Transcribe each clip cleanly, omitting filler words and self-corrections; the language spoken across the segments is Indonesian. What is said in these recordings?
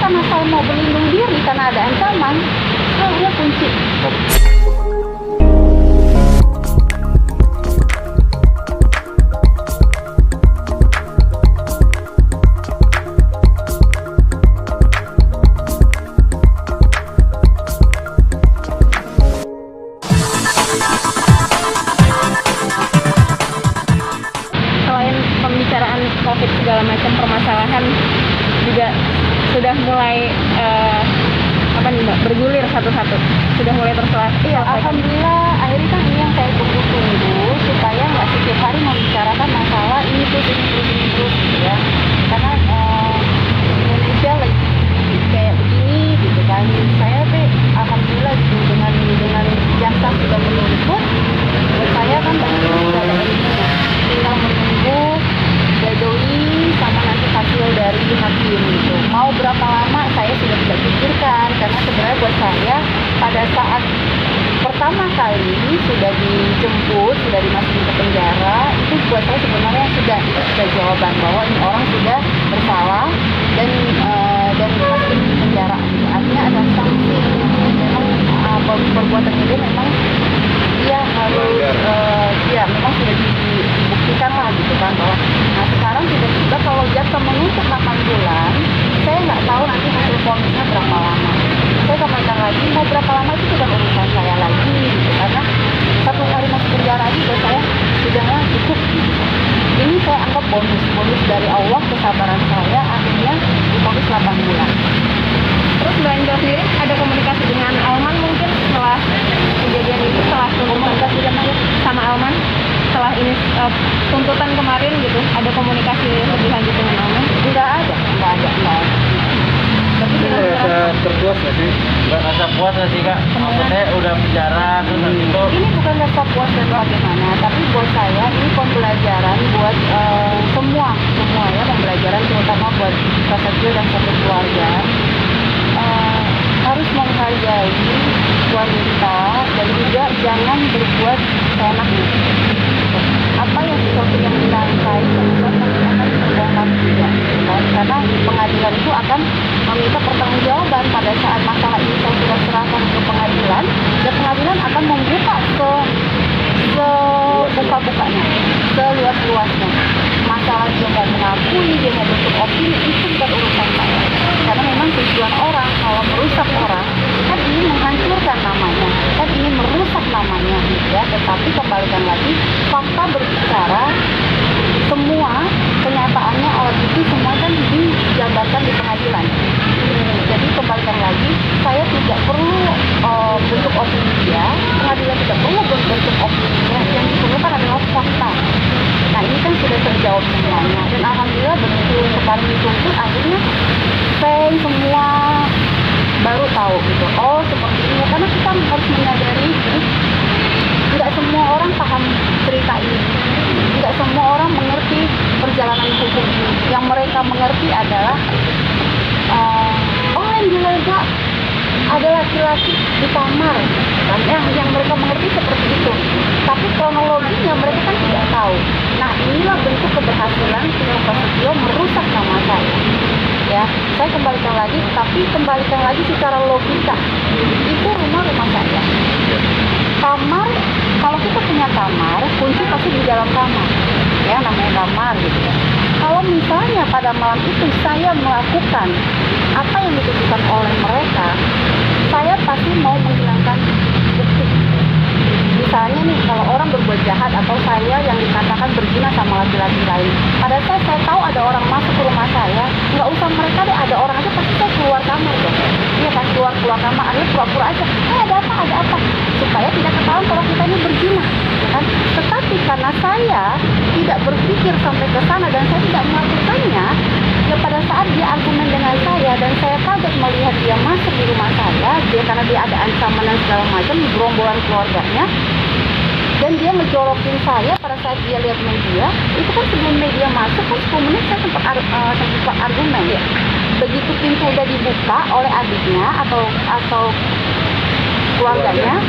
karena saya mau berlindung diri karena ada ancaman, saya kunci. Selain pembicaraan COVID segala macam permasalahan juga sudah mulai bergulir satu-satu, sudah mulai terselesaikan. Iya, alhamdulillah akhirnya kan ini yang saya tunggu-tunggu supaya nggak setiap hari membicarakan masalah ini terus gitu ya. Karena Indonesia lagi kayak begini gitu kan. Saya alhamdulillah gitu dengan jaksa sudah menuntut, buat saya kan banyak yang sudah ada ilmunya. Tinggal menunggu pledoi sama nanti hasil dari hakim gitu. Mau berapa lama saya sudah tidak pikirkan, karena sebenarnya buat saya pada saat pertama kali sudah dijemput, sudah dimasukin ke penjara, itu buat saya sebenarnya sudah jawaban bahwa ini orang sudah bersalah dan dimasukin ke penjara. Artinya ada sanksi, memang perbuatannya dia memang dia harus memang sudah dibuktikan lah gitu kan bahwa. Nah sekarang tiba-tiba kalau jaksa menuntut 8 bulan, saya nggak tahu nanti hasil vonisnya berapa lama. Saya kembalikan lagi mau berapa lama itu sudah urusan saya lagi gitu, karena 1 hari masuk penjara aja buat saya sudahlah cukup gitu. Ini saya anggap bonus dari Allah, kesabaran saya akhirnya divonis 8 bulan. Terus Mbak Angel sendiri ada komunikasi dengan Alman mungkin setelah kejadian itu, setelah komunikasi sama Alman setelah ini tuntutan kemarin gitu, ada komunikasi lebih lanjut dengan Alman? Nggak ada. Tapi Ini rasa terpuas nggak sih? Nggak rasa puas nggak sih kak? Maksudnya udah bicara terus habis itu. Ini bukan rasa puas dan bagaimana, tapi buat saya ini pembelajaran buat semua ya, pembelajaran terutama buat Prasetyo dan satu keluarga. Harus menghargai wanita dan juga jangan berbuat seenaknya. Apa yang sesuatu yang dilangkai sesuatu yang akan terbongkar juga, karena pengadilan itu akan meminta pertanggungjawaban pada saat masalah ini saya sudah serahkan ke pengadilan, dan pengadilan akan membuka sebuka-bukanya, seluas-luasnya. Masalah dia mau mengakui, dia mau bentuk opini, itu bukan urusan saya. Karena memang tujuan orang kalau merusak orang kan ingin menghancurkan namanya, kan ingin merusak namanya gitu ya. Tetapi kembalikan lagi, fakta berbicara, semua kenyataannya alat bukti semua kan dijabarkan di pengadilan. Jadi kembalikan lagi, saya tidak perlu bentuk opini dia, pengadilan tidak perlu bentuk opini dia, yang diperlukan adalah fakta. Nah ini kan sudah terjawab semuanya, dan alhamdulillah begitu kemarin dituntut akhirnya saya semua baru tahu gitu, oh seperti ini, karena kita harus menyadari tidak semua orang paham cerita ini, tidak semua orang mengerti perjalanan hukum ini. Yang mereka mengerti adalah oh yang dilega ada laki-laki di kamar kan, yang mereka mengerti seperti itu, tapi kronologinya mereka kan tidak tahu. Nah inilah bentuk keberhasilan Tio Prasetyo merusak nama saya ya. Saya kembalikan lagi, tapi kembalikan lagi secara logika, itu rumah saya. Kamar, kalau kita punya kamar, kunci pasti di dalam kamar ya, namanya kamar gitu ya. Kalau misalnya pada malam itu saya melakukan apa yang ditujukan oleh mereka, saya pasti mau menghilangkan bukti. Misalnya nih, kalau orang berbuat jahat atau saya yang dikatakan berzina sama laki-laki lain, pada saat saya tahu ada orang masuk ke rumah saya, nggak usah mereka deh, ada orang aja pasti saya keluar kamar dong. Iya kan, keluar kamar, akhirnya pura-pura aja, ada apa, supaya tidak ketahuan kalau kita ini berzina, ya kan? Tetapi karena saya tidak berpikir sampai ke sana dan saya tidak melakukannya, ya pada saat dia argumen dengan saya dan saya kaget melihat dia masuk di rumah saya, karena dia ada ancaman dan segala macam, gerombolan keluarganya, dan dia ngejorokin saya pada saat dia lihat media. Itu kan sebelum media masuk kan 10 menit saya sempat argumen ya. Begitu pintu udah dibuka oleh adiknya atau keluarganya,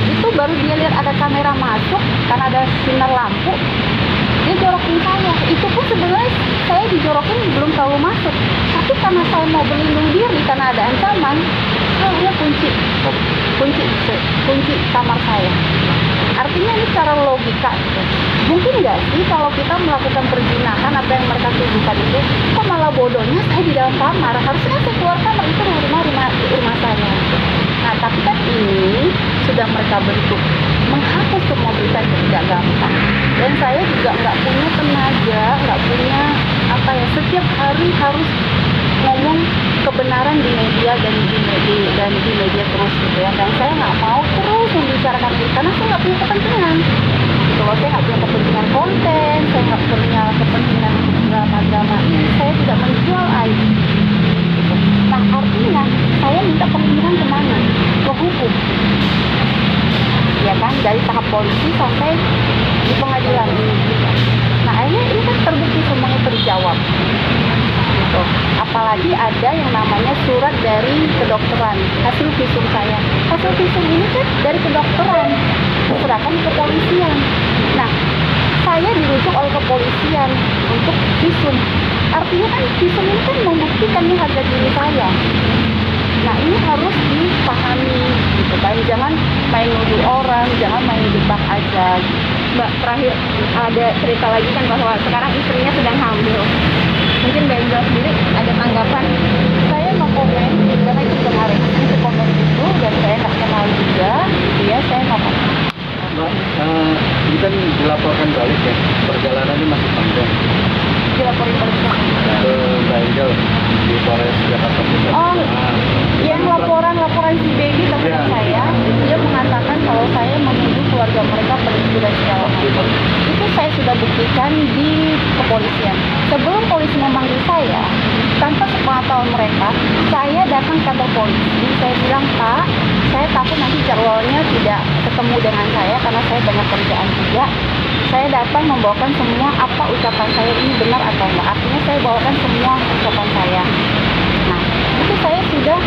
itu baru dia lihat ada kamera masuk karena ada sinar lampu, dia jorokin saya. Itu pun sebenarnya saya dijorokin belum terlalu masuk, tapi karena saya mau berlindung diri karena ada ancaman, saya kunci kamar saya. Artinya ini secara logika gitu. Mungkin nggak sih kalau kita melakukan perzinahan apa yang mereka tuduhkan itu, kok malah bodohnya saya di dalam kamar, harusnya saya keluar kamar, itu rumah saya. Nah tapi kan ini sudah mereka bentuk, menghapus semua berita itu tidak gampang. Dan saya juga nggak punya tenaga, nggak punya apa ya, setiap hari harus ngomong kebenaran di media dan di media terus gitu ya. Dan saya nggak mau terus membicarakan itu karena saya nggak punya kepentingan. Kalau saya nggak punya kepentingan konten, saya nggak punya kepentingan drama-drama ini, saya tidak menjual aib. Gitu. Nah artinya saya minta perlindungan kemana? Ke hukum. Ya kan, dari tahap polisi sampai di pengadilan. Nah akhirnya ini kan terbukti semuanya terjawab. Gitu. Apalagi ada yang namanya surat dari kedokteran, hasil visum saya. Hasil visum ini kan dari kedokteran, diserahkan ke kepolisian. Nah, saya dirujuk oleh kepolisian untuk visum. Artinya kan visum ini kan membuktikan nih harga diri saya. Nah, ini harus dipahami gitu kan. Jangan main nuduh orang, jangan main jebak aja. Mbak, terakhir ada cerita lagi kan bahwa sekarang istrinya sedang hamil. Mungkin Mbak Angel sendiri ada tanggapan? Saya mau komen karena itu kemarin itu komen itu dan saya nggak kenal juga, gitu ya, saya nggak komen. Mbak, ini kan dilaporkan balik ya, perjalanan ini masih panjang Dilaporin balik ke Mbak Angel di Polres Jakarta Pusat. Oh, yang laporan si baby teman Ya. saya, dia mengatakan kalau saya menuduh keluarga mereka penipu dan segala macam. Itu saya sudah buktikan di kepolisian. Sebelum polisi memanggil saya, tanpa sepengetahuan mereka, saya datang ke kantor polisi. Saya bilang, Pak, saya takut nanti jadwalnya tidak ketemu dengan saya karena saya banyak kerjaan juga. Saya datang membawakan semua apa ucapan saya ini benar atau enggak. Artinya saya bawakan semua ucapan saya. Nah, itu saya sudah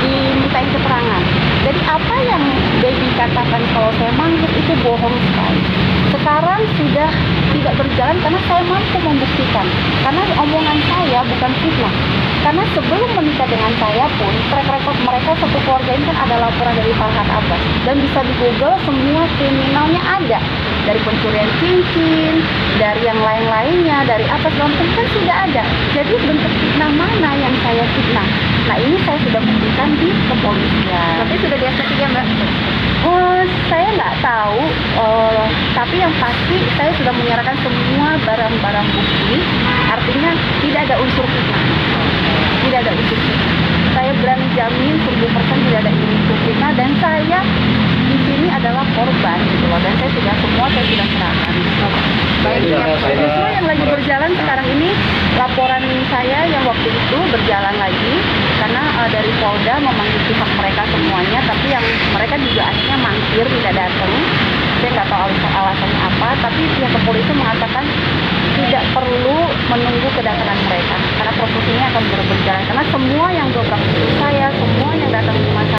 dimintain keterangan. Jadi apa yang baby katakan kalau saya manggil itu bohong sekali. Sekarang sudah tidak berjalan karena saya mampu membuktikan. Karena omongan saya bukan fitnah. Karena sebelum menikah dengan saya pun, track record mereka satu keluarga ini kan ada laporan dari Farhan Abbas. Dan bisa di Google semua kriminalnya ada. Dari pencurian cincin, dari yang lain-lainnya, dari apa segala macam kan sudah ada. Jadi bentuk fitnah mana yang saya fitnah? Nah ini saya sudah buktikan di kepolisian. Tapi sudah di SP3 Mbak? Saya nggak tahu, tapi yang pasti saya sudah menyerahkan semua barang-barang bukti. Artinya tidak ada unsur fitnah. Tidak ada unsur fitnah. Saya berani jamin 1000% tidak ada unsur fitnah dan saya di sini adalah korban gitu loh, dan saya sudah serahkan. Baik, justru yang lagi berjalan sekarang ini laporan saya yang waktu itu berjalan lagi karena dari Polda memanggil pihak mereka semuanya, tapi yang mereka juga akhirnya mangkir tidak datang. Saya nggak tahu alasannya apa, tapi pihak kepolisian mengatakan tidak perlu menunggu kedatangan mereka karena proses ini akan berjalan karena semua yang dobrak itu saya, semua